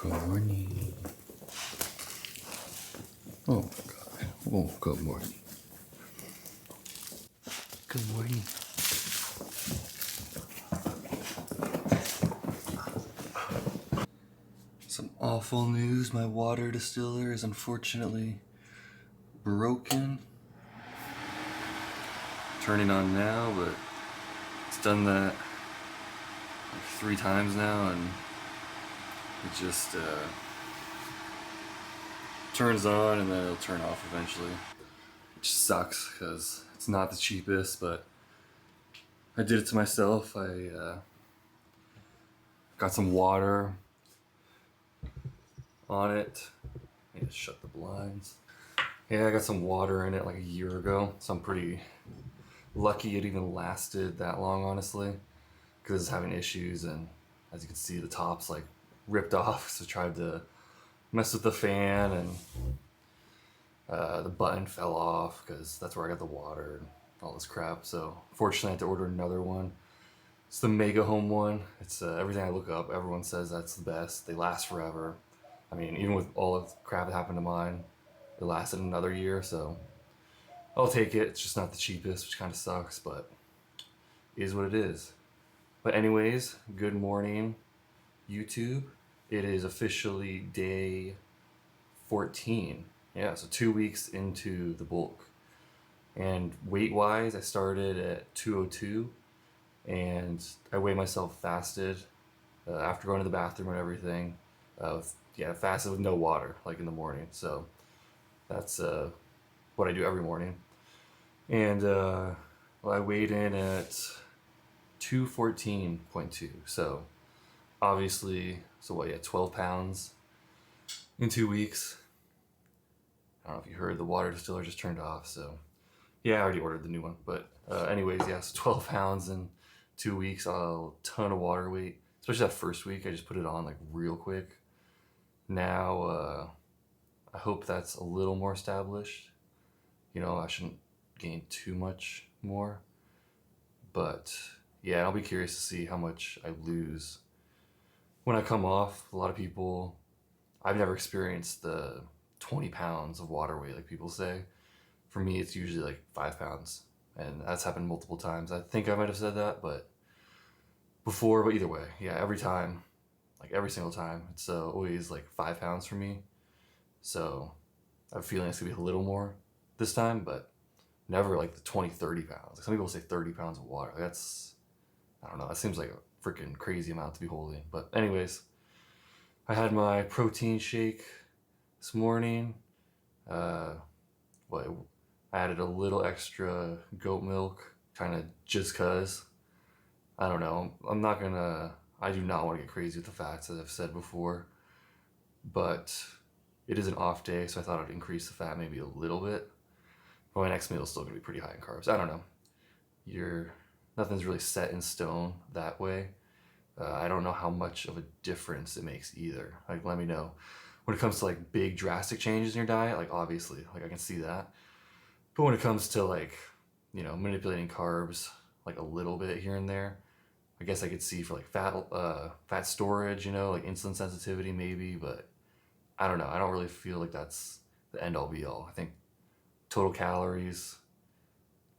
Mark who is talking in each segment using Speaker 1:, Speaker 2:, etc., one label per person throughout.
Speaker 1: Good morning. Oh my god. Oh, good morning. Good morning. Some awful news. My water distiller is unfortunately broken. Turning on now, but it's done that like 3 times now, and it just turns on and then it'll turn off eventually. Which sucks because it's not the cheapest, but I did it to myself. I got some water on it. I need to shut the blinds. Yeah, I got some water in it like a year ago, so I'm pretty lucky it even lasted that long, honestly, because it's having issues, and as you can see, the top's like ripped off, so I tried to mess with the fan, and the button fell off because that's where I got the water and all this crap. So fortunately I had to order another one. It's the Mega Home one. It's everything I look up, everyone says that's the best. They last forever. I mean, even with all of the crap that happened to mine, it lasted another year, so I'll take it. It's just not the cheapest, which kind of sucks, but it is what it is. But anyways, good morning, YouTube. It is officially day 14. Yeah, so 2 weeks into the bulk. And weight-wise, I started at 202, and I weighed myself fasted after going to the bathroom and everything. Fasted with no water, like in the morning. So that's what I do every morning. And I weighed in at 214.2. So obviously, 12 pounds in 2 weeks. I don't know if you heard, the water distiller just turned off, so yeah, I already ordered the new one. But anyways, yeah, so 12 pounds in 2 weeks, a ton of water weight. Especially that first week, I just put it on like real quick. Now, I hope that's a little more established. You know, I shouldn't gain too much more. But yeah, I'll be curious to see how much I lose when I come off. A lot of people, I've never experienced the 20 pounds of water weight like people say. For me, it's usually like 5 pounds. And that's happened multiple times. I think I might have said that, but before, but either way, yeah, every time, like every single time, it's always like 5 pounds for me. So I have a feeling it's gonna be a little more this time, but never like the 20, 30 pounds. Like some people say 30 pounds of water. Like that's, I don't know, that seems like a freaking crazy amount to be holding. But anyways, I had my protein shake this morning. I added a little extra goat milk, kind of just cause. I don't know. I do not want to get crazy with the fats, as I've said before. But it is an off day, so I thought I'd increase the fat maybe a little bit. But my next meal is still gonna be pretty high in carbs. I don't know. Nothing's really set in stone that way. I don't know how much of a difference it makes either. Like, let me know. When it comes to like big drastic changes in your diet, like obviously, like I can see that. But when it comes to like, manipulating carbs like a little bit here and there, I guess I could see for like fat storage, like insulin sensitivity maybe, but I don't know. I don't really feel like that's the end all be all. I think total calories,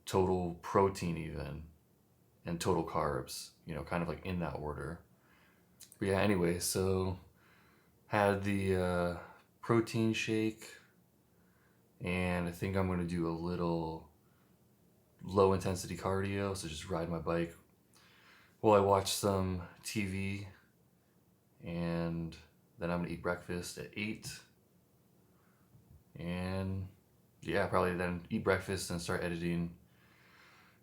Speaker 1: total protein even, and total carbs, kind of like in that order. But yeah, anyway, so had the protein shake, and I think I'm going to do a little low intensity cardio, so just ride my bike while I watch some TV, and then I'm going to eat breakfast at 8, and yeah, probably then eat breakfast and start editing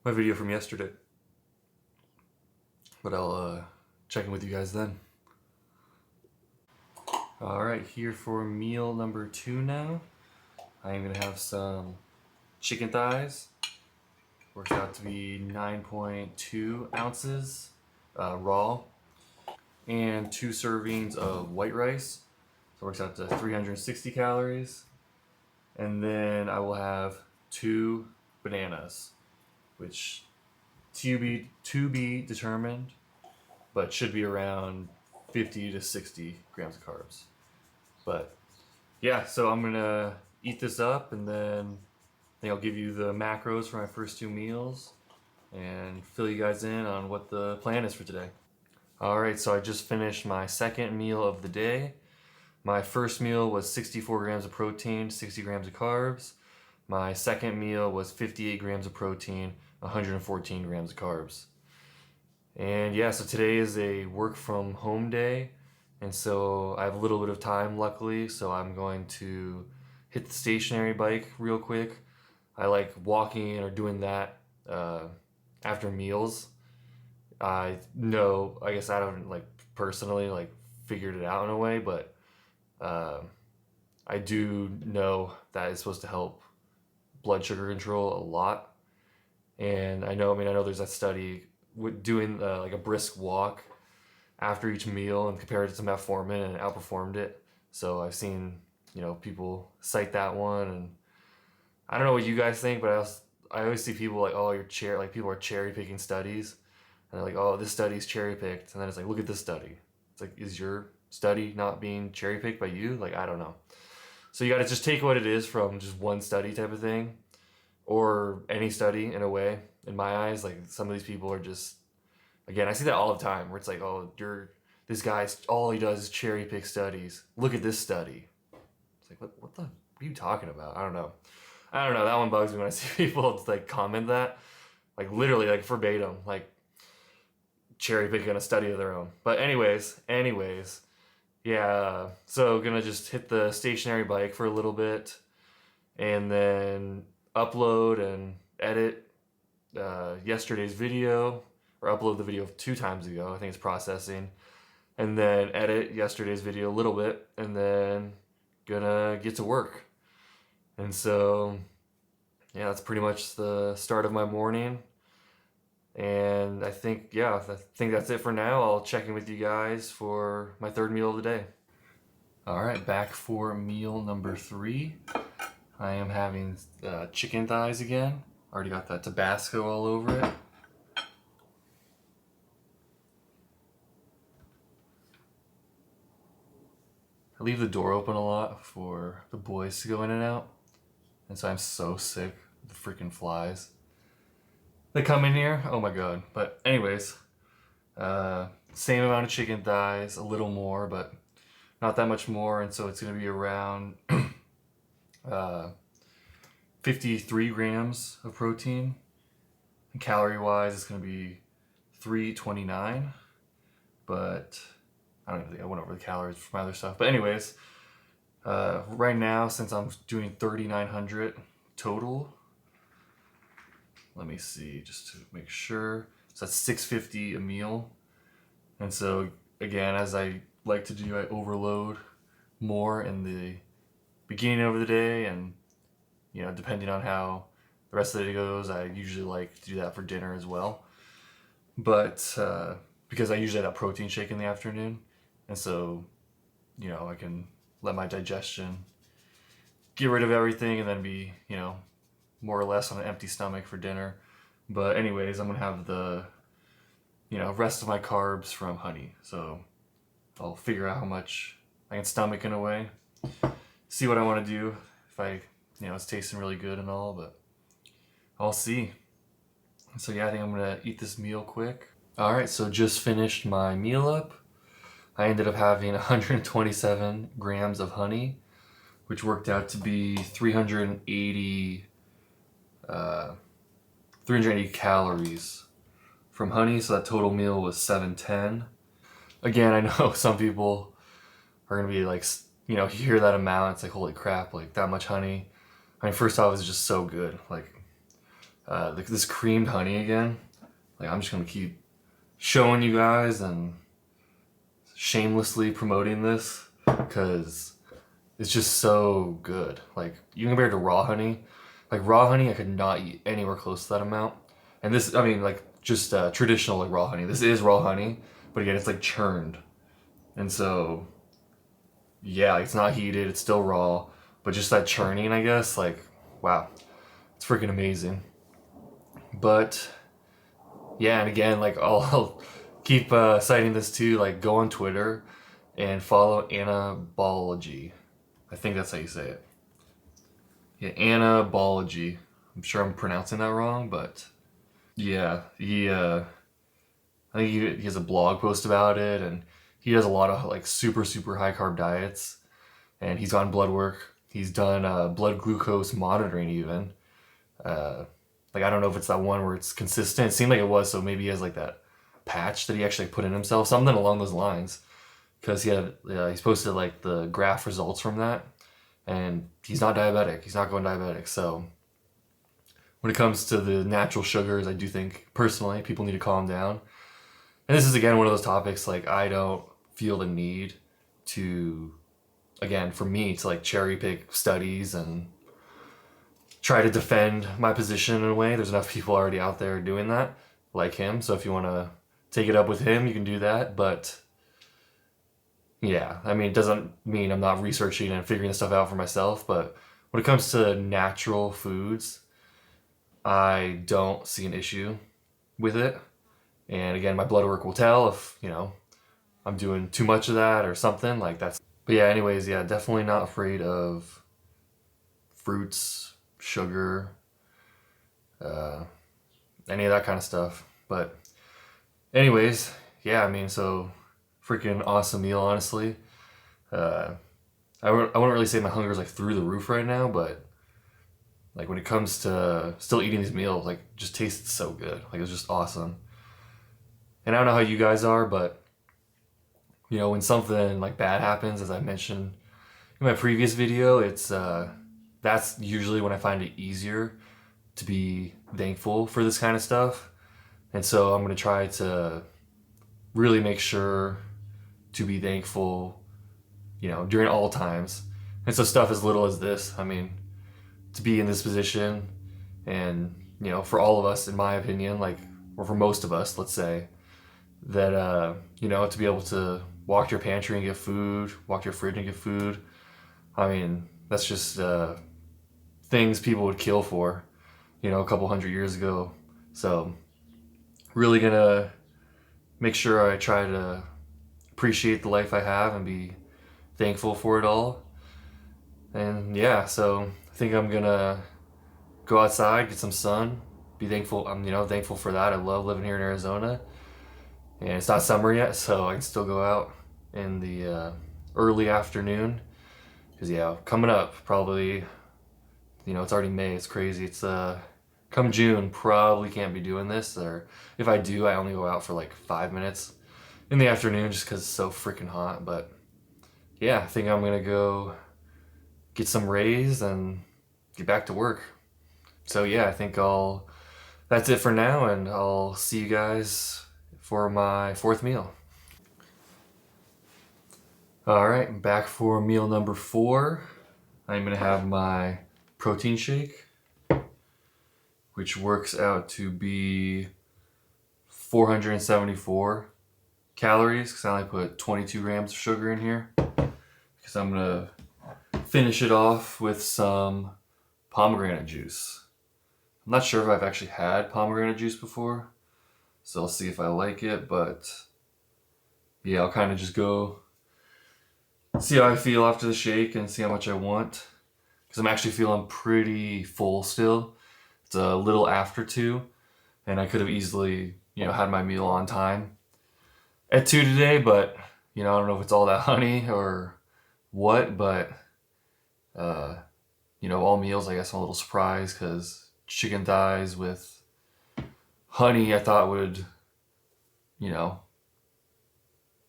Speaker 1: my video from yesterday. But I'll check in with you guys then. Alright, here for meal number 2 now. I'm gonna have some chicken thighs. Works out to be 9.2 ounces raw, and 2 servings of white rice. So it works out to 360 calories. And then I will have 2 bananas, which to be determined, but should be around 50 to 60 grams of carbs. But yeah, so I'm gonna eat this up, and then I think I'll give you the macros for my first 2 meals and fill you guys in on what the plan is for today. All right, so I just finished my second meal of the day. My first meal was 64 grams of protein, 60 grams of carbs. My second meal was 58 grams of protein, 114 grams of carbs. And yeah, so today is a work from home day. And so I have a little bit of time, luckily. So I'm going to hit the stationary bike real quick. I like walking or doing that after meals. I know, I guess I don't like personally like figured it out in a way, but I do know that it's supposed to help blood sugar control a lot. And I know there's that study with doing like a brisk walk after each meal and compared it to metformin, and it outperformed it. So I've seen, people cite that one, and I don't know what you guys think, but I always see people like, oh, people are cherry picking studies, and they're like, oh, this study's cherry picked, and then it's like, look at this study. It's like, is your study not being cherry picked by you? Like, I don't know. So you got to just take what it is from just one study type of thing, or any study in a way. In my eyes, like some of these people are just, again, I see that all the time where it's like, oh, this guy's, all he does is cherry pick studies. Look at this study. It's like, what are you talking about? I don't know. That one bugs me when I see people like comment that, like literally like verbatim, like cherry picking a study of their own. But anyways, yeah. So gonna just hit the stationary bike for a little bit, and then upload and edit yesterday's video, or upload the video 2 times ago. I think it's processing, and then edit yesterday's video a little bit, and then gonna get to work. And so, yeah, that's pretty much the start of my morning. And I think that's it for now. I'll check in with you guys for my third meal of the day. All right, back for meal number 3. I am having chicken thighs again. Already got that Tabasco all over it. I leave the door open a lot for the boys to go in and out. And so I'm so sick of the freaking flies. They come in here, oh my god. But anyways, same amount of chicken thighs, a little more, but not that much more. And so it's going to be around 53 grams of protein. And calorie-wise, it's going to be 329. But I don't even think I went over the calories for my other stuff. But anyways, right now, since I'm doing 3,900 total, let me see, just to make sure. So that's 650 a meal. And so again, as I like to do, I overload more in the beginning of the day, and depending on how the rest of the day goes, I usually like to do that for dinner as well. But because I usually have that protein shake in the afternoon, and so I can let my digestion get rid of everything and then be more or less on an empty stomach for dinner. But anyways, I'm gonna have the rest of my carbs from honey, so I'll figure out how much I can stomach in a way, see what I want to do, if I it's tasting really good and all, but I'll see. So yeah, I think I'm gonna eat this meal quick. All right, so just finished my meal up. I ended up having 127 grams of honey, which worked out to be 380 calories from honey. So that total meal was 710. Again, I know some people are gonna be like, you hear that amount, it's like, holy crap, like that much honey. I mean, first off, it's just so good. Like this creamed honey again. Like, I'm just gonna keep showing you guys and shamelessly promoting this because it's just so good. Like, you compare it to raw honey. Like raw honey, I could not eat anywhere close to that amount. And this, I mean, like just traditional like raw honey. This is raw honey, but again, it's like churned, and so yeah, like, it's not heated. It's still raw, but just that churning, I guess. Like, wow, it's freaking amazing. But yeah, and again, like I'll keep citing this too. Like, go on Twitter and follow Anabology. I think that's how you say it. Yeah, Anabology. I'm sure I'm pronouncing that wrong, but yeah, I think he has a blog post about it, and he does a lot of like super high carb diets, and he's on blood work. He's done blood glucose monitoring even. Uh, like I don't know if it's that one where it's consistent. It seemed like it was, so maybe he has like that patch that he actually put in himself, something along those lines. Because he's posted like the graph results from that, and he's not diabetic. He's not going diabetic. So when it comes to the natural sugars, I do think personally people need to calm down. And this is again one of those topics like I don't feel the need to, again, for me to like cherry pick studies and try to defend my position in a way. There's enough people already out there doing that, like him. So if you want to take it up with him, you can do that. But yeah, I mean, it doesn't mean I'm not researching and figuring this stuff out for myself. But when it comes to natural foods, I don't see an issue with it. And again, my blood work will tell if, I'm doing too much of that or something like that's. But yeah, anyways, yeah, definitely not afraid of fruits, sugar, uh, any of that kind of stuff. But anyways, yeah, I mean, so freaking awesome meal, honestly. Uh, I wouldn't really say my hunger is like through the roof right now, but like when it comes to still eating these meals, like just tastes so good. Like it's just awesome. And I don't know how you guys are, but when something like bad happens, as I mentioned in my previous video, it's that's usually when I find it easier to be thankful for this kind of stuff. And so I'm gonna try to really make sure to be thankful, during all times. And so stuff as little as this, I mean, to be in this position and, for all of us, in my opinion, like, or for most of us, let's say, that, to be able to walk to your pantry and get food, walk to your fridge and get food, I mean, that's just things people would kill for, a couple hundred years ago. So, really gonna make sure I try to appreciate the life I have and be thankful for it all. And yeah, so I think I'm gonna go outside, get some sun, be thankful. I'm thankful for that. I love living here in Arizona, and it's not summer yet, so I can still go out in the early afternoon. Cause yeah, coming up probably, it's already May. It's crazy. It's come June, probably can't be doing this, or if I do, I only go out for like 5 minutes in the afternoon just because it's so freaking hot. But yeah, I think I'm gonna go get some rays and get back to work. So yeah, I think that's it for now, and I'll see you guys for my fourth meal. All right, I'm back for meal number 4. I'm gonna have my protein shake, which works out to be 474 calories because I only put 22 grams of sugar in here. Because I'm gonna finish it off with some pomegranate juice. I'm not sure if I've actually had pomegranate juice before, so I'll see if I like it, but yeah, I'll kind of just go see how I feel after the shake and see how much I want. Because I'm actually feeling pretty full still. It's a little after 2, and I could have easily, had my meal on time at 2 today, but, I don't know if it's all that honey or what, but, all meals, I guess I'm a little surprised because chicken thighs with honey I thought would,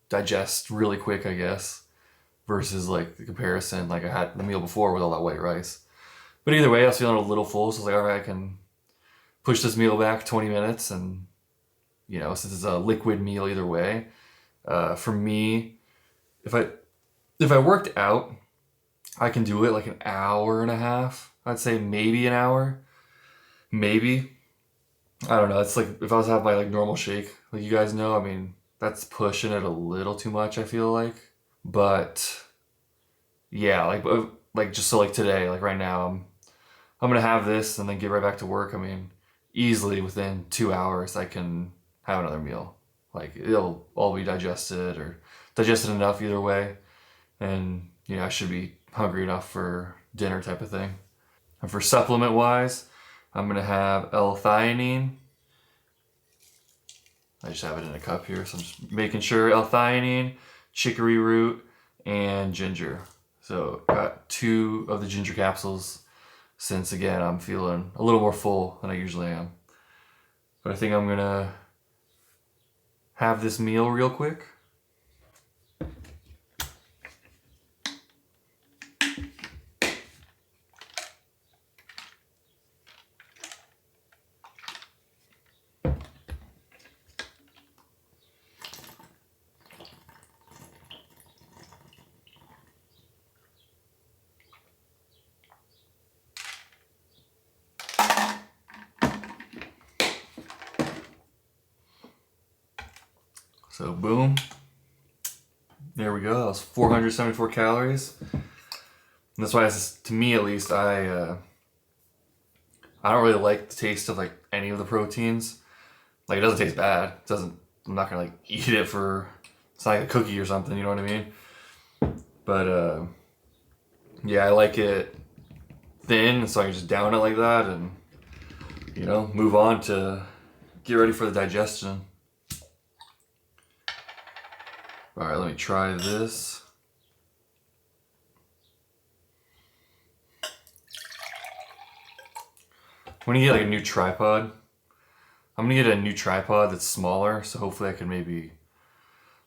Speaker 1: digest really quick, I guess, versus like the comparison, like I had the meal before with all that white rice. But either way, I was feeling a little full, so I was like, all right, I can push this meal back 20 minutes, and since it's a liquid meal either way, for me, if I worked out, I can do it like an hour and a half. I'd say maybe an hour, maybe. I don't know. It's like if I was to have my like normal shake, like you guys know, I mean, that's pushing it a little too much, I feel like. But yeah, like just so like today, like right now, I'm gonna have this and then get right back to work. I mean, easily within 2 hours, I can have another meal. Like it'll all be digested or digested enough either way. And I should be hungry enough for dinner type of thing. And for supplement wise, I'm gonna have L-theanine. I just have it in a cup here, so I'm just making sure. L-theanine, chicory root, and ginger. So got 2 of the ginger capsules since, again, I'm feeling a little more full than I usually am. But I think I'm gonna have this meal real quick. So boom, there we go. That was 474 calories. And that's why, to me at least, I don't really like the taste of like any of the proteins. Like it doesn't taste bad. It doesn't. I'm not gonna like eat it for. It's like a cookie or something. You know what I mean? But yeah, I like it thin, so I can just down it like that and move on to get ready for the digestion. All right, let me try this. I'm gonna get like a new tripod. I'm gonna get a new tripod that's smaller, so hopefully I can maybe,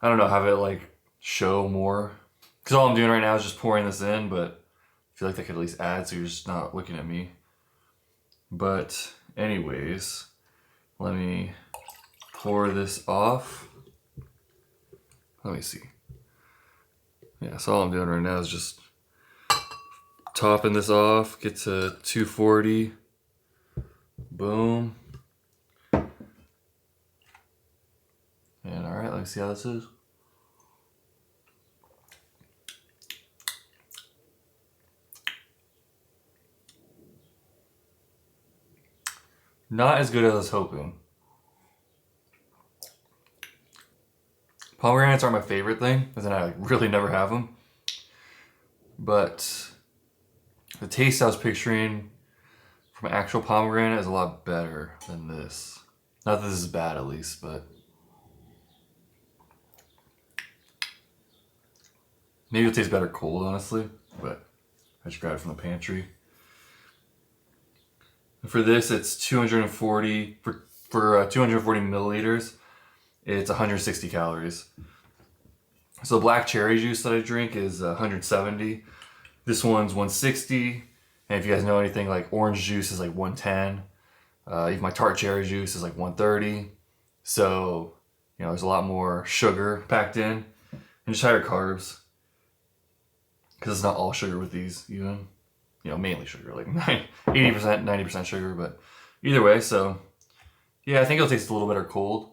Speaker 1: I don't know, have it like show more. Because all I'm doing right now is just pouring this in, but I feel like that could at least add so you're just not looking at me. But anyways, let me pour this off. Let me see. Yeah, so all I'm doing right now is just topping this off, get to 240. Boom. And all right, let me see how this is. Not as good as I was hoping. Pomegranates aren't my favorite thing, as in I really never have them. But the taste I was picturing from actual pomegranate is a lot better than this. Not that this is bad, at least, but maybe it'll taste better cold, honestly. But I just grabbed it from the pantry. And for this, it's 240 for 240 milliliters. It's 160 calories. So the black cherry juice that I drink is 170. This one's 160. And if you guys know anything, like orange juice is like 110. Even my tart cherry juice is like 130. So, there's a lot more sugar packed in and just higher carbs. Because it's not all sugar with these, even. Mainly sugar, like 80%, 90% sugar. But either way, so yeah, I think it'll taste a little better cold.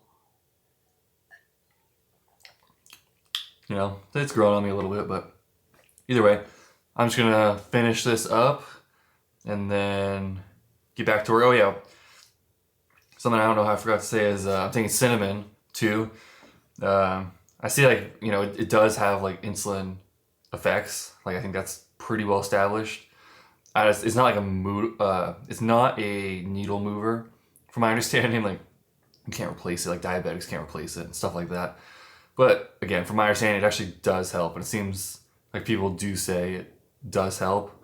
Speaker 1: It's growing on me a little bit, but either way, I'm just gonna finish this up and then get back to work. Oh yeah, something I don't know how I forgot to say is I'm taking cinnamon too. I see it does have like insulin effects. Like I think that's pretty well established. It's not like it's not a needle mover, from my understanding. Like you can't replace it. Like diabetics can't replace it and stuff like that. But again, from my understanding, it actually does help, and it seems like people do say it does help.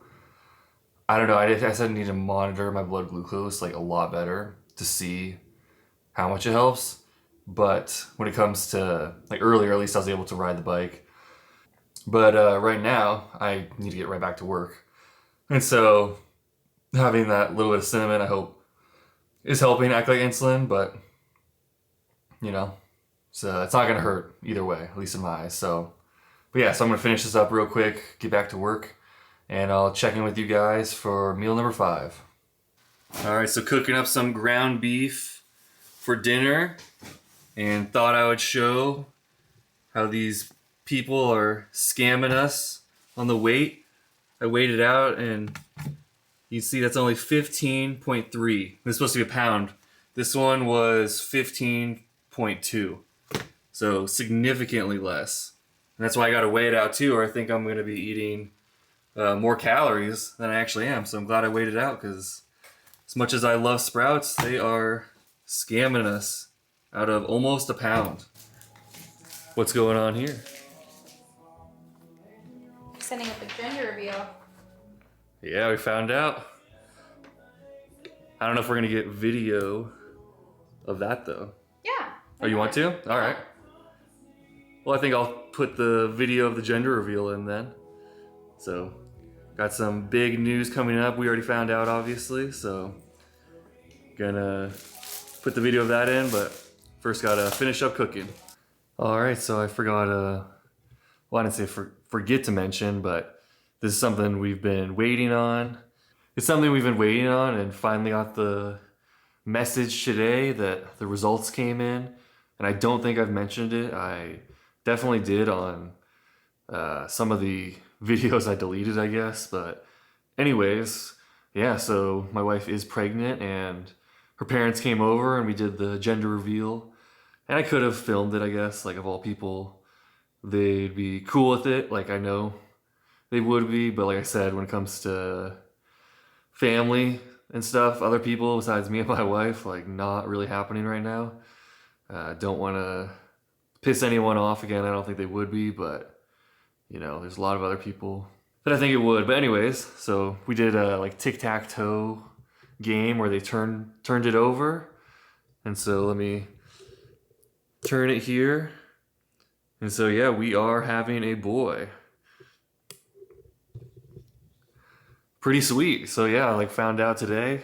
Speaker 1: I don't know. I said I need to monitor my blood glucose like a lot better to see how much it helps. But when it comes to like earlier, at least I was able to ride the bike. But right now, I need to get right back to work, and so having that little bit of cinnamon, I hope, is helping act like insulin. But so it's not gonna hurt either way, at least in my eyes. So, but yeah, so I'm gonna finish this up real quick, get back to work, and I'll check in with you guys for meal number 5. All right, so cooking up some ground beef for dinner, and thought I would show how these people are scamming us on the weight. I weighed it out, and you see that's only 15.3. It's supposed to be a pound. This one was 15.2. So significantly less. And that's why I got to weigh it out too, or I think I'm going to be eating more calories than I actually am. So I'm glad I weighed it out, because as much as I love Sprouts, they are scamming us out of almost a pound. What's going on here?
Speaker 2: Setting up a gender reveal.
Speaker 1: Yeah, we found out. I don't know if we're going to get video of that though.
Speaker 2: Yeah.
Speaker 1: Oh, you want to? All right. Well, I think I'll put the video of the gender reveal in then. So, got some big news coming up. We already found out, obviously. So, gonna put the video of that in, but first gotta finish up cooking. All right, so I forgot, well, I didn't say forget to mention, but this is something we've been waiting on. It's something we've been waiting on, and finally got the message today that the results came in. And I don't think I've mentioned it. I definitely did on some of the videos I deleted, I guess. But anyways, yeah, so my wife is pregnant, and her parents came over and we did the gender reveal. And I could have filmed it, I guess, like of all people, they'd be cool with it. Like I know they would be, but like I said, when it comes to family and stuff, other people besides me and my wife, like not really happening right now. Don't want to piss anyone off again. I don't think they would be, but you know, there's a lot of other people that I think it would. But anyways, so we did a like tic-tac-toe game where they turned it over. And so let me turn it here. And so yeah, we are having a boy. Pretty sweet. So yeah, I like found out today,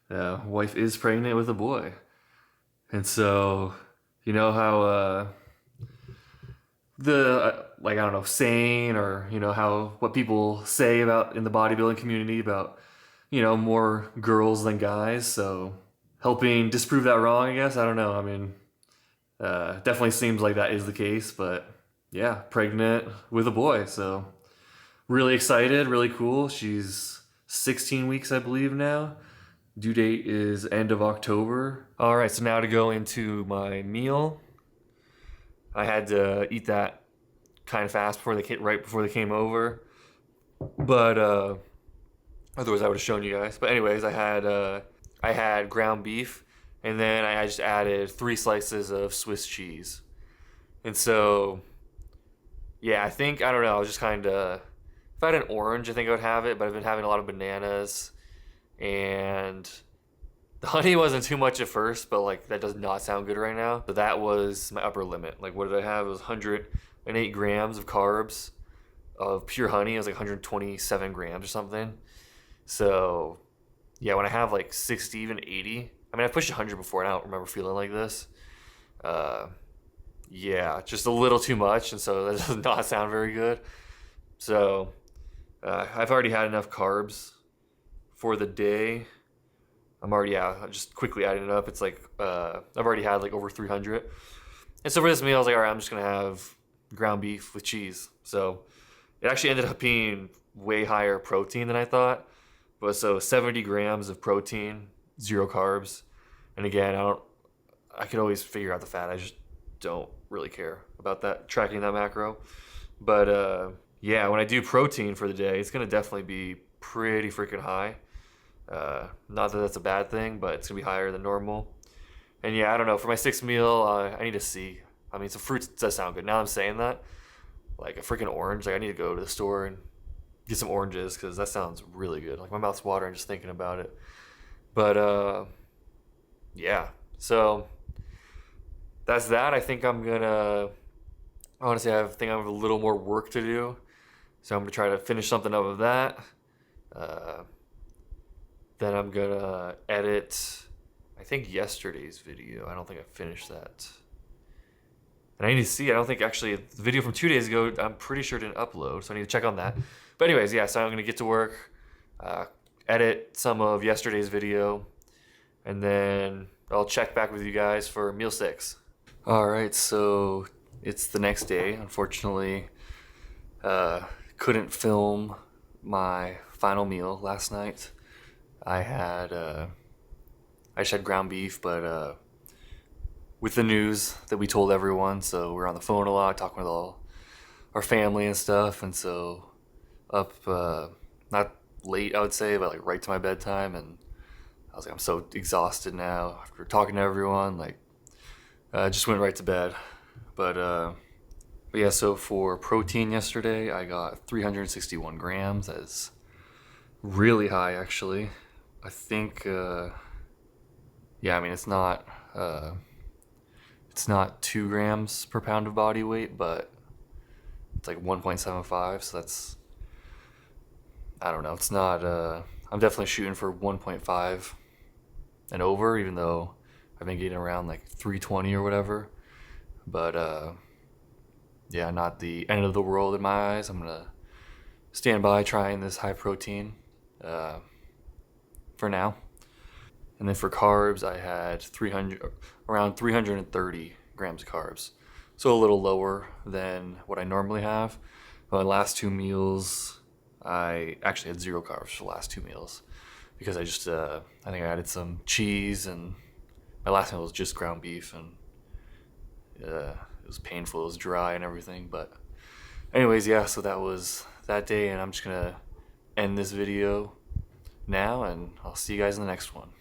Speaker 1: wife is pregnant with a boy. And so, you know how the like I don't know, saying, or you know how what people say about in the bodybuilding community about, you know, more girls than guys. So helping disprove that wrong, I guess. I don't know. I mean, definitely seems like that is the case, but yeah, pregnant with a boy. So really excited, really cool. She's 16 weeks, I believe now. Due date is end of October. All right, so now to go into my meal. I had to eat that kind of fast right before they came over, but otherwise I would have shown you guys. But anyways, I had ground beef, and then I just added 3 slices of Swiss cheese. And so, yeah, I don't know, I was just kind of, if I had an orange, I think I would have it, but I've been having a lot of bananas, and the honey wasn't too much at first, but like that does not sound good right now. So that was my upper limit. Like what did I have? It was 108 grams of carbs of pure honey. It was like 127 grams or something. So yeah, when I have like 60, even 80, I mean, I pushed 100 before and I don't remember feeling like this. Yeah, just a little too much. And so that does not sound very good. So I've already had enough carbs for the day. I'm just quickly adding it up. It's like, I've already had like over 300. And so for this meal, I was like, all right, I'm just going to have ground beef with cheese. So it actually ended up being way higher protein than I thought. But so 70 grams of protein, 0 carbs. And again, I could always figure out the fat. I just don't really care about that, tracking that macro. But yeah, when I do protein for the day, it's going to definitely be pretty freaking high. Not that that's a bad thing, but it's gonna be higher than normal. And yeah, I don't know, for my 6th meal, I need to see. I mean, some fruits does sound good. Now I'm saying that, like a freaking orange, like I need to go to the store and get some oranges, because that sounds really good. Like my mouth's watering just thinking about it. But yeah, so that's that. I think honestly, I think I have a little more work to do, so I'm gonna try to finish something up of that. Then I'm gonna edit, I think, yesterday's video. I don't think I finished that. And I need to see, I don't think actually, the video from 2 days ago, I'm pretty sure didn't upload, so I need to check on that. But anyways, yeah, so I'm gonna get to work, edit some of yesterday's video, and then I'll check back with you guys for meal 6. All right, so it's the next day. Unfortunately, couldn't film my final meal last night. I just had ground beef, but with the news that we told everyone. So we're on the phone a lot, talking with all our family and stuff. And so up, not late, I would say, but like right to my bedtime. And I was like, I'm so exhausted now after talking to everyone. Like, I just went right to bed. But yeah, so for protein yesterday, I got 361 grams. That's really high, actually. I think, yeah, I mean, it's not 2 grams per pound of body weight, but it's like 1.75. So that's, I don't know. It's not, I'm definitely shooting for 1.5 and over, even though I've been getting around like 320 or whatever. But, yeah, not the end of the world in my eyes. I'm gonna stand by trying this high protein uh, for now. And then for carbs, I had around 330 grams of carbs, so a little lower than what I normally have. My last 2 meals, I actually had 0 carbs for the last 2 meals because I think I added some cheese, and my last meal was just ground beef, and it was painful, it was dry and everything. But anyways, yeah, so that was that day, and I'm just gonna end this video now, and I'll see you guys in the next one.